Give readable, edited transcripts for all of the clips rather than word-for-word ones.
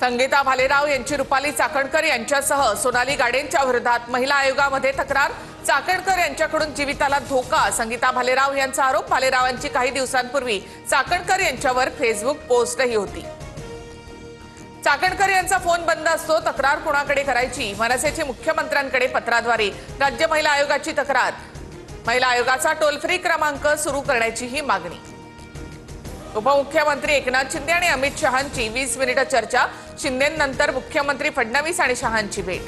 संगीता भालेराव यांची रुपाली चाकणकर यांच्यासह सोनाली गाडेंच्या विरोधात महिला आयोगामध्ये तक्रार। चाकणकर यांच्याकडून जीविताला धोका, संगीता भालेराव यांचा आरोप। भालेरावांची काही दिवसांपूर्वी चाकणकर यांच्यावर फेसबुक पोस्टही होती। चाकणकर यांचा फोन बंद असतो, तक्रार कोणाकडे करायची? मनसेचे मुख्यमंत्र्यांकडे पत्राद्वारे राज्य महिला आयोगाची तक्रार। महिला आयोगाचा टोल फ्री क्रमांक सुरू करण्याची ही मागणी। उपमुख्यमंत्री एकनाथ शिंदे आणि अमित शहांची 20 मिनिटे चर्चा। शिंदेनंतर मुख्यमंत्री फडणवीस आणि शहांची भेट।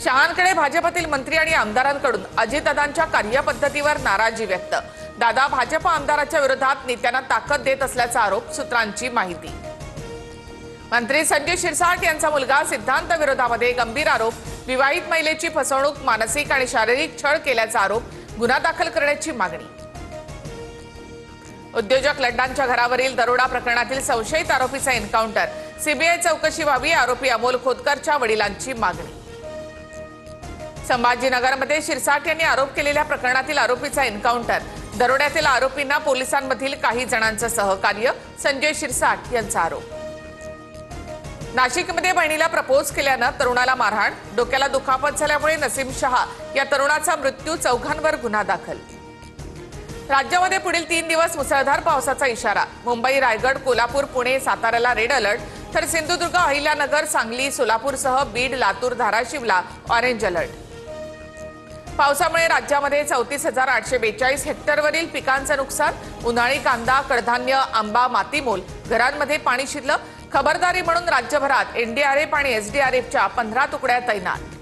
शहांकडे भाजपतील मंत्री आणि आमदारांकडून अजितदादांच्या कार्यपद्धतीवर नाराजी व्यक्त। दादा भाजप आमदाराच्या विरोधात नेत्यांना ताकद देत असल्याचा आरोप, सूत्रांची माहिती। मंत्री संजय शिरसाट यांचा मुलगा सिद्धांत विरोधामध्ये गंभीर आरोप। विवाहित महिलेची फसवणूक, मानसिक आणि शारीरिक छळ केल्याचा आरोप, गुन्हा दाखल करण्याची मागणी। उद्योजक लड्डांच्या घरावरील दरोडा प्रकरणातील संशयित आरोपीचा एन्काउंटर, सीबीआय चौकशी व्हावी, आरोपी अमोल खोतकरच्या वडिलांची मागणी। संभाजीनगरमध्ये शिरसाट यांनी आरोप केलेल्या प्रकरणातील आरोपीचा एन्काउंटर, दरोड्यातील आरोपींना पोलिसांमधील काही जणांचं सहकार्य, संजय शिरसाट यांचा आरोप। नाशिकमध्ये बहिणीला प्रपोज केल्यानं तरुणाला मारहाण, डोक्याला दुखापत झाल्यामुळे नसीम शहा या तरुणाचा मृत्यू, चौघांवर गुन्हा दाखल। राज्यामध्ये पुढील 3 दिवस मुसळधार पावसाचा इशारा। मुंबई, रायगड, कोल्हापूर, पुणे, साताऱ्याला रेड अलर्ट, तर सिंधुदुर्ग, अहिल्यानगर, सांगली, सोलापूरसह बीड, लातूर, धाराशिवला ऑरेंज अलर्ट। पावसामुळे राज्यामध्ये 34,842 हेक्टरवरील पिकांचं नुकसान। उन्हाळी कांदा, कडधान्य, आंबा मातीमोल, घरांमध्ये पाणी शिरलं। खबरदारी म्हणून राज्यभरात एनडीआरएफ आणि एसडीआरएफच्या 15 तुकड्या तैनात।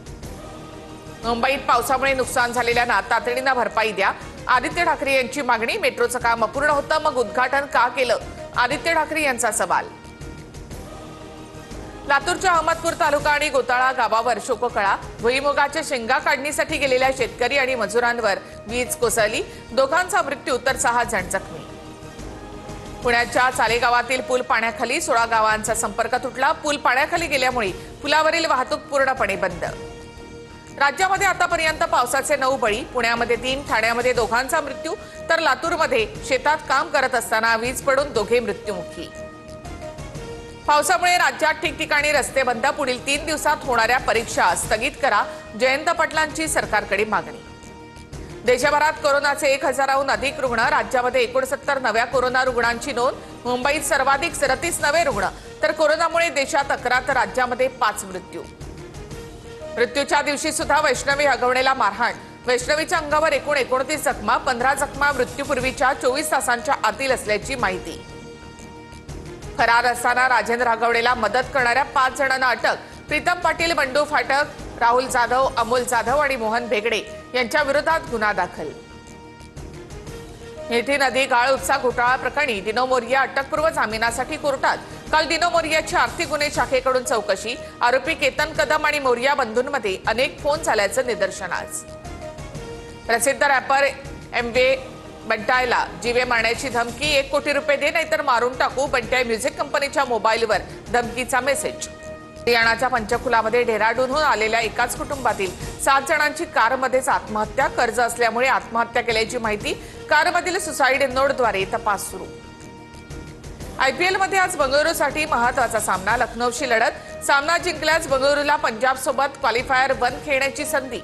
मुंबईत पावसामुळे नुकसान झालेल्यांना तातडीनं भरपाई द्या, आदित्य ठाकरे यांची मागणी। मेट्रोचं काम अपूर्ण होतं, मग उद्घाटन का केलं? आदित्य ठाकरे यांचा सवाल। लातूरच्या अहमदपूर तालुका आणि गोताळा गावावर शोककळा। भुईमुगाच्या शेंगा काढणीसाठी गेलेल्या शेतकरी आणि मजुरांवर वीज कोसळली, दोघांचा मृत्यू तर 6 जण जखमी। पुण्याच्या चालेगावातील पूल पाण्याखाली, 16 गावांचा संपर्क तुटला। पूल पाण्याखाली गेल्यामुळे पुलावरील वाहतूक पूर्णपणे बंद। राज्यामध्ये आतापर्यंत पावसाचे 9 बळी, पुण्यामध्ये 3, ठाण्यामध्ये 2 मृत्यू, तर लातूरमध्ये शेतात काम करत असताना वीज पडून 2 मृत्युमुखी। पावसामुळे राज्यात ठिकठिकाणी रस्ते बंद, पुढील 3 दिवसात होणाऱ्या परीक्षा स्थगित करा, जयंत पाटलांची सरकारकडे मागणी। देशभरात कोरोनाचे 1000हून अधिक रुग्ण, राज्यामध्ये 69 नव्या कोरोना रुग्णांची नोंद। मुंबईत सर्वाधिक 37 नवे रुग्ण, तर कोरोनामुळे देशात 11 तर राज्यामध्ये 5 मृत्यू। मृत्यूच्या दिवशी सुद्धा वैष्णवी हगवणेला मारहाण, वैष्णवीच्या अंगावर एकूण 29 जखमा, 15 जखमा मृत्यूपूर्वीच्या 24 तासांच्या आतील असल्याची माहिती। फरार असताना राजेंद्र हगवणेला मदत करणाऱ्या 5 जणांना अटक। प्रीतम पाटील, बंडू फाटक, राहुल जाधव, अमोल जाधव आणि मोहन भेगडे यांच्या विरोधात गुन्हा दाखल। मिठी नदी गाळ उपसा घोटाळा प्रकरणी दिनो मोरिया अटकपूर्व जामिनासाठी कोर्टात। काल दिनो मोरियाची आर्थिक गुन्हे शाखेकडून चौकशी। आरोपी केतन कदम आणि मोरिया बंधूंमध्ये अनेक फोन झाल्याचं निदर्शनास। प्रसिद्ध रॅपर एमवे बंटायला जीवे मारण्याची धमकी, 1 कोटी रुपये दे नाहीतर मारून टाकू। बंटाय म्युझिक कंपनीच्या मोबाईलवर धमकीचा मेसेज। हरियाणाच्या पंचकुलामध्ये डेहराडूनहून आलेल्या एकाच कुटुंबातील 7 जणांची कारमध्येच आत्महत्या, कर्ज असल्यामुळे आत्महत्या केल्याची माहिती। कारमधील सुसाईड नोटद्वारे तपास सुरू। आयपीएलमध्ये आज बंगळुरूसाठी महत्त्वाचा सामना, लखनौशी लढत। सामना जिंकल्यास बंगळुरूला पंजाबसोबत क्वालिफायर 1 खेळण्याची संधी।